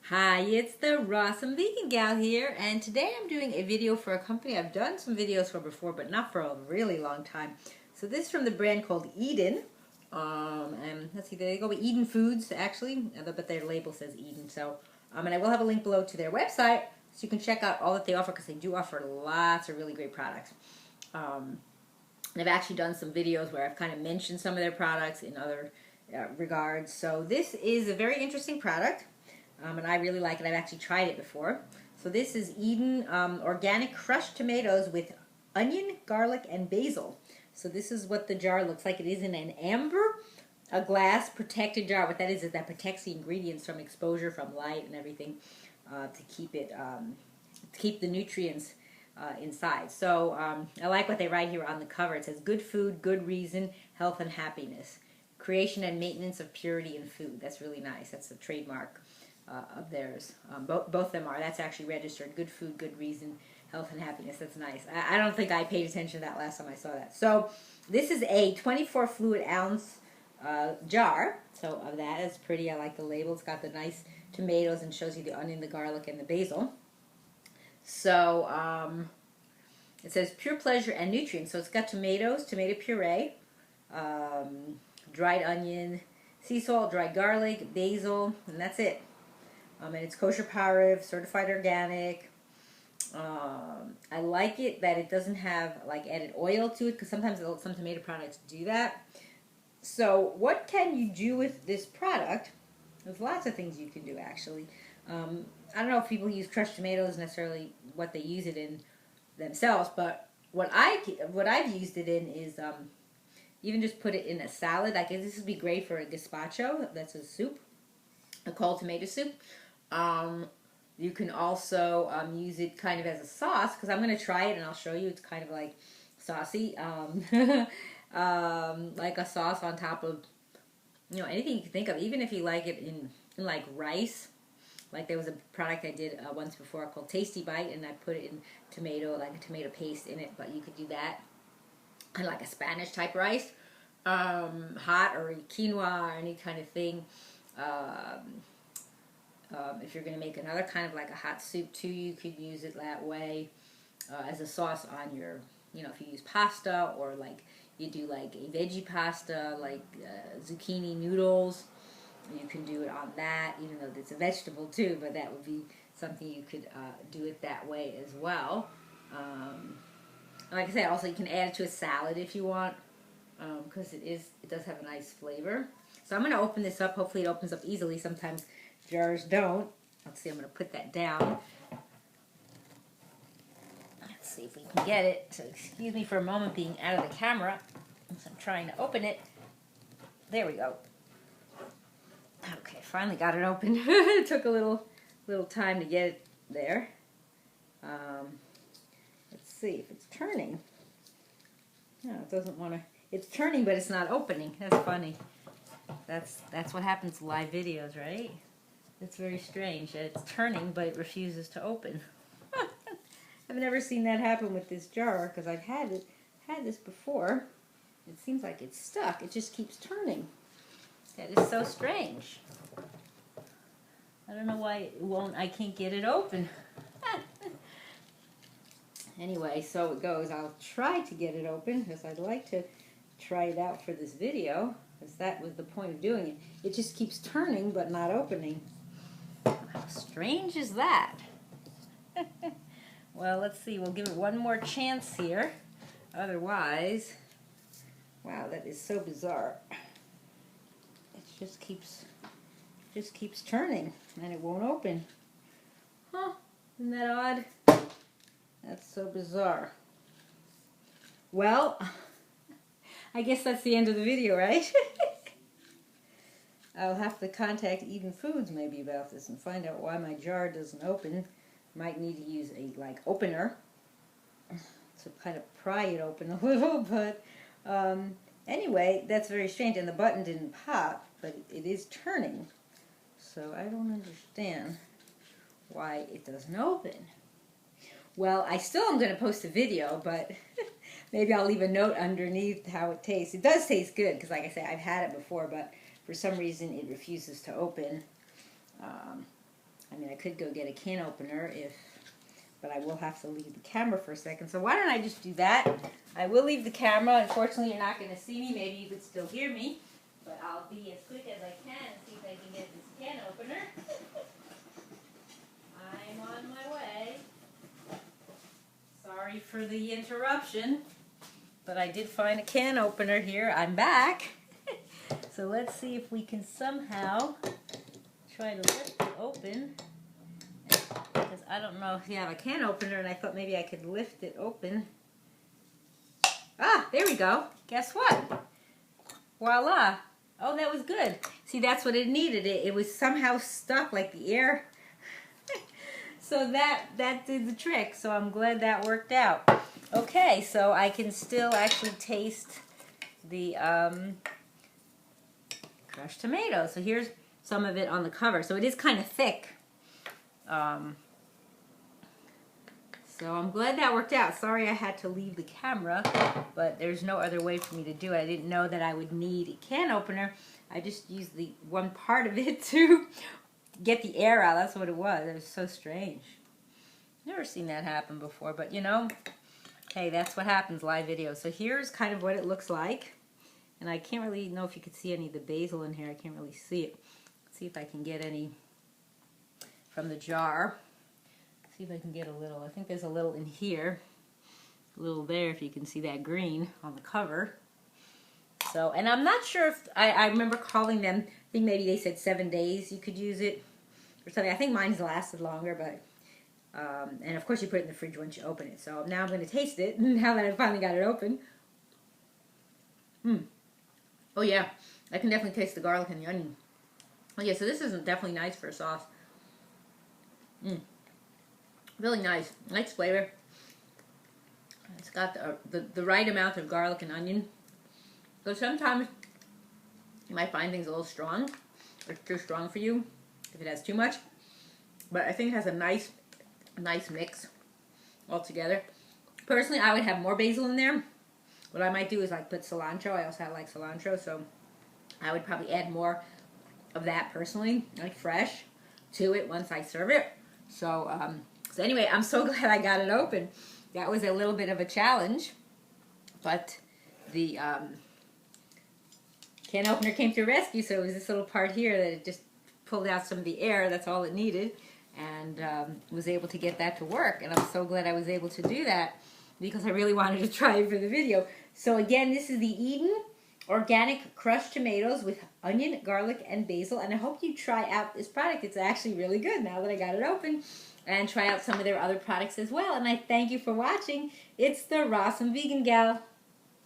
Hi, it's the Rawesome Vegan Gal here, and today I'm doing a video for a company I've done some videos for before, but not for a really long time. So this is from the brand called Eden, and let's see, they go by Eden Foods actually, but their label says Eden. So, and I will have a link below to their website, so you can check out all that they offer because they do offer lots of really great products. And I've actually done some videos where I've kind of mentioned some of their products in other regards. So this is a very interesting product. And I really like it. I've actually tried it before. So this is Eden organic crushed tomatoes with onion, garlic, and basil. So this is what the jar looks like. It is in an amber, a glass protected jar. What that is that protects the ingredients from exposure, from light, and everything to keep it to keep the nutrients inside. So I like what they write here on the cover. It says good food, good reason, health and happiness, creation and maintenance of purity in food. That's really nice. That's a trademark of theirs. Both of them are. That's actually registered. Good food, good reason, health and happiness. That's nice. I don't think I paid attention to that last time I saw that. So this is a 24 fluid ounce jar. So of that, it's pretty. I like the label. It's got the nice tomatoes and shows you the onion, the garlic, and the basil. So it says pure pleasure and nutrients. So it's got tomatoes, tomato puree, dried onion, sea salt, dried garlic, basil, and that's it. And it's kosher pareve, certified organic. I like it that it doesn't have like added oil to it because sometimes some tomato products do that. So what can you do with this product? There's lots of things you can do actually. I don't know if people use crushed tomatoes necessarily what they use it in themselves, but what I've used it in is even just put it in a salad. I guess this would be great for a gazpacho. That's a soup, a cold tomato soup. You can also use it kind of as a sauce because I'm going to try it and I'll show you. It's kind of like saucy, like a sauce on top of anything you can think of. Even if you like it in like rice. Like there was a product I did once before called Tasty Bite, and I put it in tomato, like a tomato paste in it. But you could do that, kind of like a Spanish type rice, hot or quinoa or any kind of thing. If you're going to make another kind of like a hot soup too, you could use it that way as a sauce on your, if you use pasta or like you do like a veggie pasta, like zucchini noodles, you can do it on that, even though it's a vegetable too, but that would be something you could do it that way as well. Like I said, also you can add it to a salad if you want, because it does have a nice flavor. So I'm going to open this up. Hopefully it opens up easily. Sometimes jars don't. Let's see, I'm going to put that down. Let's see if we can get it. So excuse me for a moment being out of the camera. So I'm trying to open it. There we go. Okay, finally got it open. It took a little time to get it there. Let's see if it's turning. No, it doesn't want to. It's turning, but it's not opening. That's funny. That's what happens to live videos, right? It's very strange that it's turning, but it refuses to open. I've never seen that happen with this jar because I've had this before. It seems like it's stuck. It just keeps turning. That is so strange. I don't know why I can't get it open. Anyway, so it goes. I'll try to get it open because I'd like to try it out for this video because that was the point of doing it. It just keeps turning but not opening. How strange is that? Well, let's see. We'll give it one more chance here. Otherwise, wow, that is so bizarre. It just keeps turning and it won't open. Huh? Isn't that odd? That's so bizarre. Well, I guess that's the end of the video, right? I'll have to contact Eden Foods maybe about this and find out why my jar doesn't open. Might need to use a opener to kind of pry it open a little, but anyway, that's very strange. And the button didn't pop, but it is turning. So I don't understand why it doesn't open. Well, I still am going to post a video, but maybe I'll leave a note underneath how it tastes. It does taste good because, like I said, I've had it before, but for some reason it refuses to open. mean, I could go get a can opener but I will have to leave the camera for a second. So why don't I just do that? I will leave the camera. Unfortunately, you're not going to see me. Maybe you could still hear me. But I'll be as quick as I can and see if I can get this can opener. I'm on my way. Sorry for the interruption. But I did find a can opener here. I'm back. So let's see if we can somehow try to lift it open. Because I don't know if you have a can opener, and I thought maybe I could lift it open. Ah, there we go. Guess what? Voila. Oh, that was good. See, that's what it needed. It was somehow stuck like the air. So that did the trick. So I'm glad that worked out. Okay, so I can still actually taste the crushed tomato. So here's some of it on the cover. So it is kind of thick. So I'm glad that worked out. Sorry I had to leave the camera, but there's no other way for me to do it. I didn't know that I would need a can opener. I just used the one part of it to get the air out. That's what it was. It was so strange. Never seen that happen before, but you know, hey, that's what happens, live video. So here's kind of what it looks like. And I can't really know if you could see any of the basil in here. I can't really see it. Let's see if I can get any from the jar. See if I can get a little. I think there's a little in here, a little there, if you can see that green on the cover. So, and I'm not sure if, I remember calling them, I think maybe they said 7 days you could use it or something. I think mine's lasted longer, but, and of course you put it in the fridge once you open it. So now I'm going to taste it, now that I finally got it open. Oh yeah, I can definitely taste the garlic and the onion. Oh yeah, so this is definitely nice for a sauce. Really nice. Nice flavor. It's got the right amount of garlic and onion. So sometimes you might find things a little strong, or too strong for you if it has too much. But I think it has a nice mix altogether. Personally, I would have more basil in there. What I might do is like put cilantro. I also like cilantro, so I would probably add more of that personally, like fresh, to it once I serve it. So anyway, I'm so glad I got it open. That was a little bit of a challenge, but the can opener came to rescue, so it was this little part here that it just pulled out some of the air. That's all it needed, and was able to get that to work. And I'm so glad I was able to do that because I really wanted to try it for the video. So again, this is the Eden Organic Crushed Tomatoes with onion, garlic, and basil. And I hope you try out this product. It's actually really good now that I got it open. And try out some of their other products as well. And I thank you for watching. It's the Rawesome Vegan Gal.